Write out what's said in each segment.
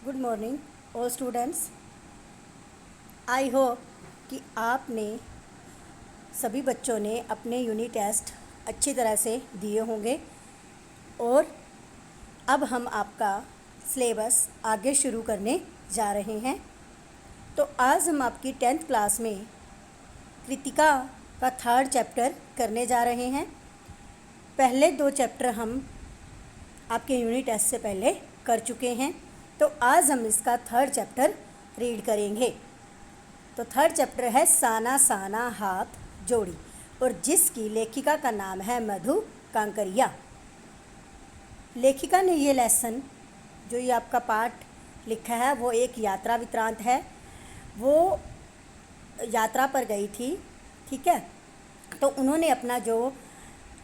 Good morning all students. I hope कि आपने सभी बच्चों ने अपने यूनिट टेस्ट अच्छी तरह से दिए होंगे और अब हम आपका सिलेबस आगे शुरू करने जा रहे हैं। तो आज हम आपकी 10th क्लास में कृतिका का 3rd चैप्टर करने जा रहे हैं। पहले 2 चैप्टर हम आपके यूनिट टेस्ट से पहले कर चुके हैं, तो आज हम इसका 3rd चैप्टर रीड करेंगे। तो 3rd चैप्टर है साना साना हाथ जोड़ी और जिसकी लेखिका का नाम है मधु कांकरिया। लेखिका ने ये लेसन जो ये आपका पाठ लिखा है वो एक यात्रा वृत्तांत है। वो यात्रा पर गई थी, ठीक है। तो उन्होंने अपना जो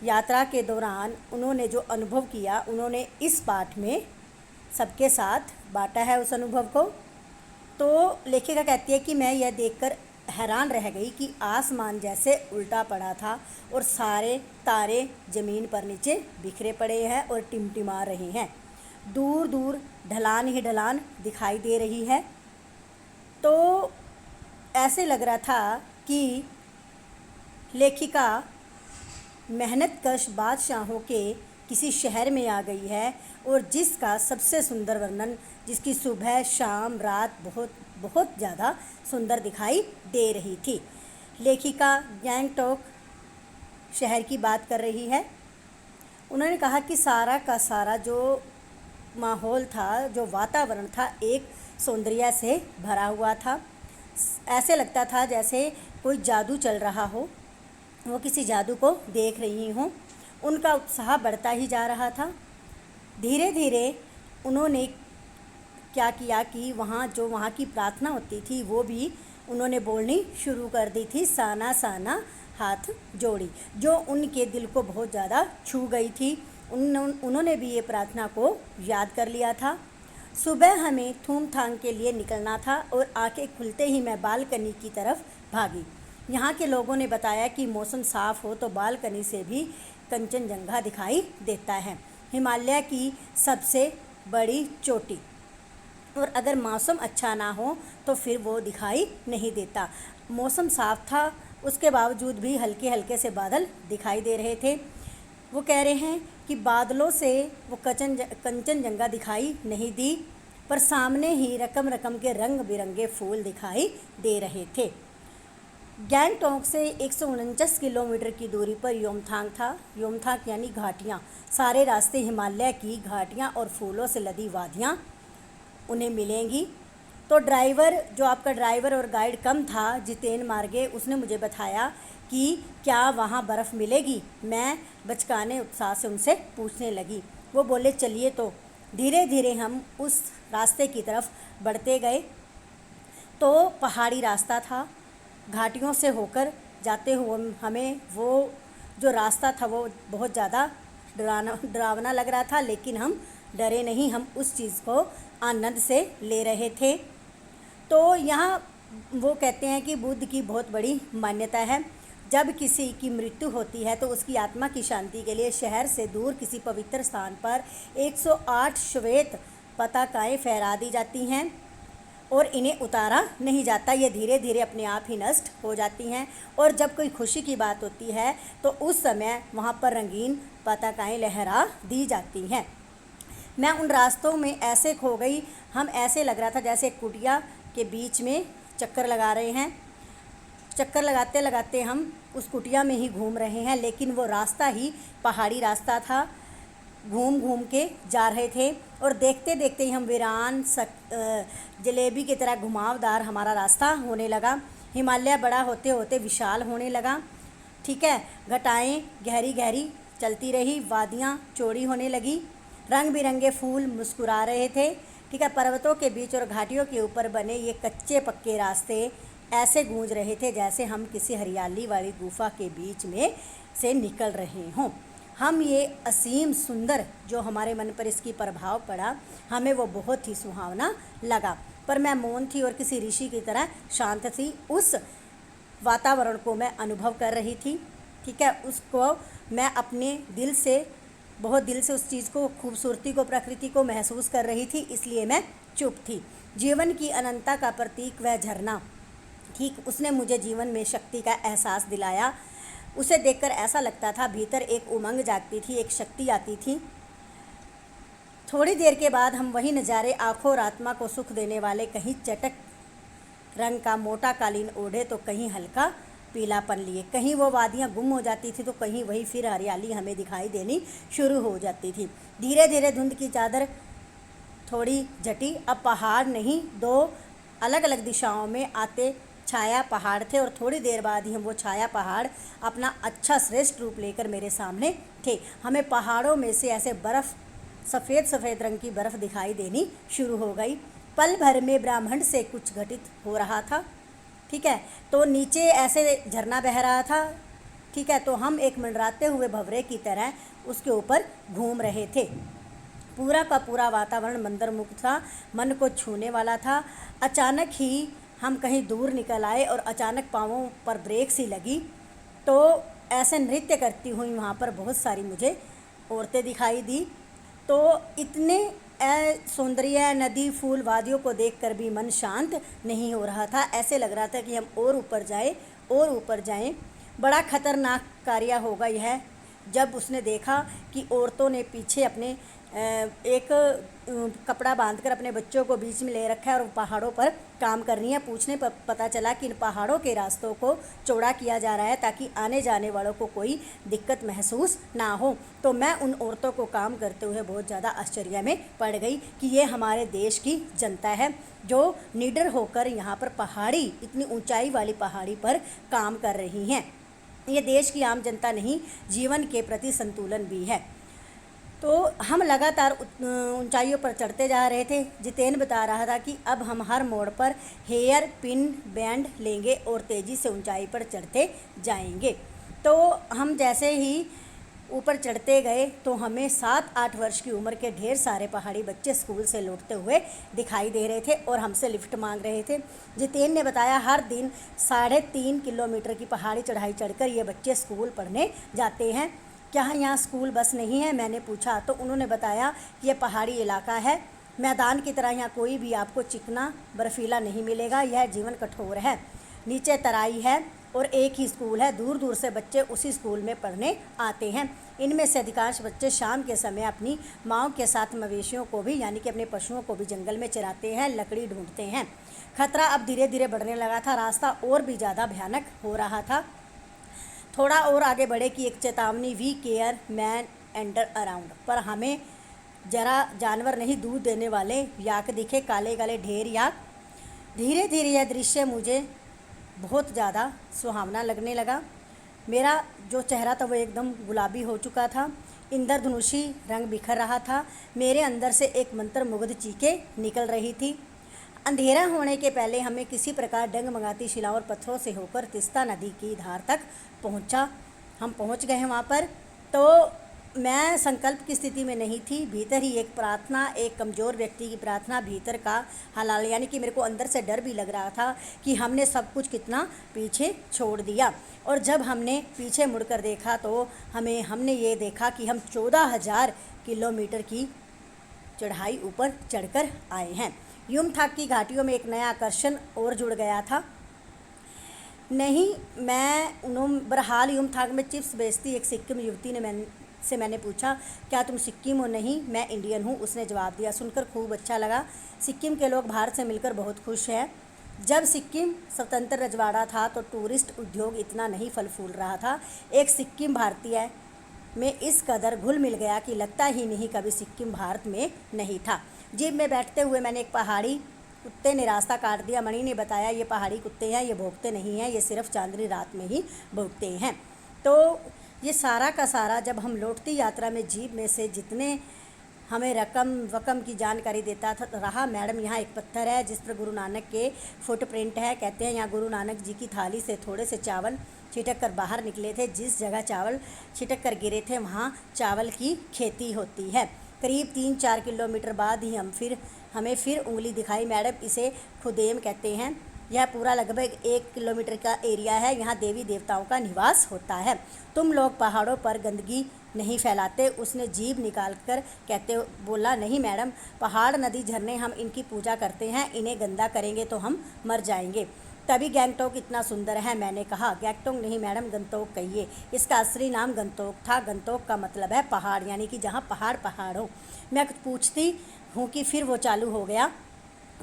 यात्रा के दौरान उन्होंने जो अनुभव किया उन्होंने इस पाठ में सबके साथ बांटा है उस अनुभव को। तो लेखिका कहती है कि मैं यह देखकर हैरान रह गई कि आसमान जैसे उल्टा पड़ा था और सारे तारे ज़मीन पर नीचे बिखरे पड़े हैं और टिमटिमा रहे हैं। दूर दूर ढलान ही ढलान दिखाई दे रही है। तो ऐसे लग रहा था कि लेखिका मेहनतकश बादशाहों के किसी शहर में आ गई है और जिसका सबसे सुंदर वर्णन, जिसकी सुबह शाम रात बहुत बहुत ज़्यादा सुंदर दिखाई दे रही थी। लेखिका गैंगटॉक शहर की बात कर रही है। उन्होंने कहा कि सारा का सारा जो माहौल था, जो वातावरण था, एक सौंदर्य से भरा हुआ था। ऐसे लगता था जैसे कोई जादू चल रहा हो, वो किसी जादू को देख रही हूँ। उनका उत्साह बढ़ता ही जा रहा था। धीरे धीरे उन्होंने क्या किया कि वहाँ की प्रार्थना होती थी वो भी उन्होंने बोलनी शुरू कर दी थी, साना साना हाथ जोड़ी, जो उनके दिल को बहुत ज़्यादा छू गई थी। उन्होंने भी ये प्रार्थना को याद कर लिया था। सुबह हमें थूम थांग के लिए निकलना था और आंखें खुलते ही मैं बालकनी की तरफ भागी। यहाँ के लोगों ने बताया कि मौसम साफ़ हो तो बालकनी से भी कंचनजंगा दिखाई देता है, हिमालय की सबसे बड़ी चोटी। और अगर मौसम अच्छा ना हो तो फिर वो दिखाई नहीं देता। मौसम साफ़ था, उसके बावजूद भी हल्के हल्के से बादल दिखाई दे रहे थे। वो कह रहे हैं कि बादलों से वो कंचनजंगा दिखाई नहीं दी, पर सामने ही रकम रकम के रंग बिरंगे फूल दिखाई दे रहे थे। गैंगटॉक से 149 किलोमीटर की दूरी पर योमथांग था। योमथांग यानी घाटियाँ। सारे रास्ते हिमालय की घाटियाँ और फूलों से लदी वादियाँ उन्हें मिलेंगी। तो जो आपका ड्राइवर और गाइड कम था, जितेन मार्गे, उसने मुझे बताया कि क्या वहाँ बर्फ़ मिलेगी। मैं बचकाने उत्साह से उनसे पूछने लगी। वो बोले चलिए। तो धीरे धीरे हम उस रास्ते की तरफ बढ़ते गए। तो पहाड़ी रास्ता था, घाटियों से होकर जाते हुए हमें वो जो रास्ता था वो बहुत ज़्यादा डरावना लग रहा था, लेकिन हम डरे नहीं, हम उस चीज़ को आनंद से ले रहे थे। तो यहाँ वो कहते हैं कि बुद्ध की बहुत बड़ी मान्यता है। जब किसी की मृत्यु होती है तो उसकी आत्मा की शांति के लिए शहर से दूर किसी पवित्र स्थान पर 108 श्वेत पताकाएँ फहरा दी जाती हैं और इन्हें उतारा नहीं जाता। ये धीरे धीरे अपने आप ही नष्ट हो जाती हैं। और जब कोई खुशी की बात होती है तो उस समय वहाँ पर रंगीन पताकाएँ लहरा दी जाती हैं। मैं उन रास्तों में ऐसे खो गई, हम ऐसे लग रहा था जैसे कुटिया के बीच में चक्कर लगा रहे हैं। चक्कर लगाते लगाते हम उस कुटिया में ही घूम रहे हैं, लेकिन वो रास्ता ही पहाड़ी रास्ता था। घूम घूम के जा रहे थे और देखते देखते ही हम वीरान जलेबी की तरह घुमावदार हमारा रास्ता होने लगा। हिमालय बड़ा होते होते विशाल होने लगा, ठीक है। घटाएं गहरी गहरी चलती रही, वादियाँ चौड़ी होने लगी, रंग बिरंगे फूल मुस्कुरा रहे थे, ठीक है। पर्वतों के बीच और घाटियों के ऊपर बने ये कच्चे पक्के रास्ते ऐसे गूंज रहे थे जैसे हम किसी हरियाली वाली गुफा के बीच में से निकल रहे हों। हम ये असीम सुंदर जो हमारे मन पर इसकी प्रभाव पड़ा, हमें वो बहुत ही सुहावना लगा। पर मैं मौन थी और किसी ऋषि की तरह शांत थी। उस वातावरण को मैं अनुभव कर रही थी, ठीक है। उसको मैं अपने दिल से बहुत दिल से उस चीज़ को, खूबसूरती को, प्रकृति को महसूस कर रही थी, इसलिए मैं चुप थी। जीवन की अनंतता का प्रतीक वह झरना, ठीक उसने मुझे जीवन में शक्ति का एहसास दिलाया। उसे देखकर ऐसा लगता था भीतर एक उमंग जागती थी, एक शक्ति आती थी। थोड़ी देर के बाद हम वही नज़ारे आंखों और आत्मा को सुख देने वाले, कहीं चटक रंग का मोटा कालीन ओढ़े तो कहीं हल्का पीलापन लिए, कहीं वो वादियाँ गुम हो जाती थी तो कहीं वही फिर हरियाली हमें दिखाई देनी शुरू हो जाती थी। धीरे धीरे धुंध की चादर थोड़ी झटी। अब पहाड़ नहीं, दो अलग अलग दिशाओं में आते छाया पहाड़ थे और थोड़ी देर बाद ही हम वो छाया पहाड़ अपना अच्छा श्रेष्ठ रूप लेकर मेरे सामने थे। हमें पहाड़ों में से ऐसे बर्फ़, सफ़ेद सफ़ेद रंग की बर्फ़ दिखाई देनी शुरू हो गई। पल भर में ब्रह्मांड से कुछ घटित हो रहा था, ठीक है। तो नीचे ऐसे झरना बह रहा था, ठीक है। तो हम एक मंडराते हुए भंवरे की तरह उसके ऊपर घूम रहे थे। पूरा का पूरा वातावरण मंत्रमुग्ध था, मन को छूने वाला था। अचानक ही हम कहीं दूर निकल आए और अचानक पाँवों पर ब्रेक सी लगी, तो ऐसे नृत्य करती हुई वहाँ पर बहुत सारी मुझे औरतें दिखाई दी। तो इतने सौंदर्य, नदी, फूल, वादियों को देखकर भी मन शांत नहीं हो रहा था। ऐसे लग रहा था कि हम और ऊपर जाएं और ऊपर जाएं। बड़ा खतरनाक कार्य होगा यह, जब उसने देखा कि औरतों ने पीछे अपने एक कपड़ा बांधकर अपने बच्चों को बीच में ले रखा है और पहाड़ों पर काम कर रही हैं। पूछने पर पता चला कि इन पहाड़ों के रास्तों को चौड़ा किया जा रहा है ताकि आने जाने वालों को कोई दिक्कत महसूस ना हो। तो मैं उन औरतों को काम करते हुए बहुत ज़्यादा आश्चर्य में पड़ गई कि ये हमारे देश की जनता है जो निडर होकर यहाँ पर पहाड़ी, इतनी ऊंचाई वाली पहाड़ी पर काम कर रही हैं। ये देश की आम जनता नहीं, जीवन के प्रति संतुलन भी है। तो हम लगातार ऊंचाइयों पर चढ़ते जा रहे थे। जितेन बता रहा था कि अब हम हर मोड़ पर हेयर पिन बैंड लेंगे और तेज़ी से ऊंचाई पर चढ़ते जाएंगे। तो हम जैसे ही ऊपर चढ़ते गए तो हमें 7-8 वर्ष की उम्र के ढेर सारे पहाड़ी बच्चे स्कूल से लौटते हुए दिखाई दे रहे थे और हमसे लिफ्ट मांग रहे थे। जितेन ने बताया हर दिन 3.5 किलोमीटर की पहाड़ी चढ़ाई चढ़कर ये बच्चे स्कूल पढ़ने जाते हैं। क्या यहाँ स्कूल बस नहीं है, मैंने पूछा। तो उन्होंने बताया कि यह पहाड़ी इलाका है, मैदान की तरह यहाँ कोई भी आपको चिकना बर्फीला नहीं मिलेगा। यह जीवन कठोर है, नीचे तराई है और एक ही स्कूल है। दूर दूर से बच्चे उसी स्कूल में पढ़ने आते हैं। इनमें से अधिकांश बच्चे शाम के समय अपनी माँओं के साथ मवेशियों को भी, यानी कि अपने पशुओं को भी जंगल में चराते हैं, लकड़ी ढूंढते हैं। खतरा अब धीरे धीरे बढ़ने लगा था, रास्ता और भी ज़्यादा भयानक हो रहा था। थोड़ा और आगे बढ़े कि एक चेतावनी, we care man ender around, पर हमें जरा जानवर नहीं, दूध देने वाले याक दिखे, काले काले ढेर याक। धीरे धीरे यह दृश्य मुझे बहुत ज़्यादा सुहावना लगने लगा। मेरा जो चेहरा था वो एकदम गुलाबी हो चुका था, इंद्रधनुषी रंग बिखर रहा था। मेरे अंदर से एक मंत्रमुग्ध चीखें निकल रही थी। अंधेरा होने के पहले हमें किसी प्रकार डगमगाती शिलाओं और पत्थरों से होकर तिस्ता नदी की धार तक हम पहुंच गए हैं वहाँ पर। तो मैं संकल्प की स्थिति में नहीं थी। भीतर ही एक प्रार्थना, एक कमज़ोर व्यक्ति की प्रार्थना, भीतर का हलाल, यानी कि मेरे को अंदर से डर भी लग रहा था कि हमने सब कुछ कितना पीछे छोड़ दिया। और जब हमने पीछे मुड़कर देखा तो हमने ये देखा कि हम 14,000 किलोमीटर की चढ़ाई ऊपर चढ़कर आए हैं। युमथांग की घाटियों में एक नया आकर्षण और जुड़ गया था। नहीं, बहरहाल युमथांग में चिप्स बेचती एक सिक्किम युवती ने मैंने पूछा, क्या तुम सिक्किम हो? नहीं, मैं इंडियन हूँ, उसने जवाब दिया। सुनकर खूब अच्छा लगा। सिक्किम के लोग भारत से मिलकर बहुत खुश हैं। जब सिक्किम स्वतंत्र रजवाड़ा था तो टूरिस्ट उद्योग इतना नहीं फल फूल रहा था। एक सिक्किम भारतीय में इस कदर घुल मिल गया कि लगता ही नहीं कभी सिक्किम भारत में नहीं था। जीप में बैठते हुए मैंने एक पहाड़ी कुत्ते ने रास्ता काट दिया। मणि ने बताया, ये पहाड़ी कुत्ते हैं, ये भौंकते नहीं हैं, ये सिर्फ चांदनी रात में ही भौंकते हैं। तो ये सारा का सारा जब हम लौटती यात्रा में जीप में से जितने हमें रकम वकम की जानकारी देता था रहा। मैडम, यहाँ एक पत्थर है जिस पर गुरु नानक के फुटप्रिंट है। कहते हैं यहाँ गुरु नानक जी की थाली से थोड़े से चावल छिटक कर बाहर निकले थे। जिस जगह चावल छिटक कर गिरे थे वहाँ चावल की खेती होती है। करीब 3-4 किलोमीटर बाद ही हमें फिर उंगली दिखाई। मैडम, इसे खुदेम कहते हैं। यह पूरा लगभग 1 किलोमीटर का एरिया है। यहाँ देवी देवताओं का निवास होता है। तुम लोग पहाड़ों पर गंदगी नहीं फैलाते। उसने जीभ निकाल कर कहते बोला, नहीं मैडम, पहाड़, नदी, झरने, हम इनकी पूजा करते हैं, इन्हें गंदा करेंगे तो हम मर जाएंगे। तभी गैंगटोक इतना सुंदर है। मैंने कहा, गैंगटोक नहीं मैडम, गंतोक कहिए। इसका असली नाम गंतोक था। गंतोक का मतलब है पहाड़, यानी कि जहाँ पहाड़ पहाड़ हो। मैं कुछ पूछती हूँ कि फिर वो चालू हो गया।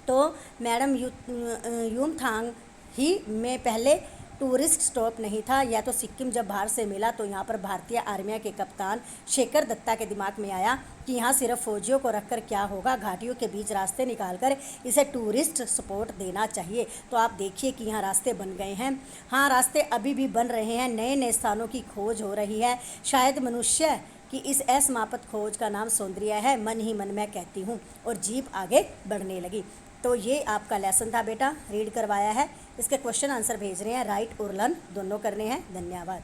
तो मैडम, युमथांग ही में पहले टूरिस्ट स्टॉप नहीं था। या तो सिक्किम जब बाहर से मिला तो यहाँ पर भारतीय आर्मी के कप्तान शेखर दत्ता के दिमाग में आया कि यहाँ सिर्फ फौजियों को रखकर क्या होगा, घाटियों के बीच रास्ते निकालकर इसे टूरिस्ट स्पॉट देना चाहिए। तो आप देखिए कि यहाँ रास्ते बन गए हैं। हाँ, रास्ते अभी भी बन रहे हैं, नए नए स्थानों की खोज हो रही है। शायद मनुष्य कि इस असमाप्त खोज का नाम सौंदर्य है, मन ही मन में कहती हूँ, और जीप आगे बढ़ने लगी। तो ये आपका लेसन था बेटा, रीड करवाया है। इसके क्वेश्चन आंसर भेज रहे हैं, राइट और लर्न दोनों करने हैं। धन्यवाद।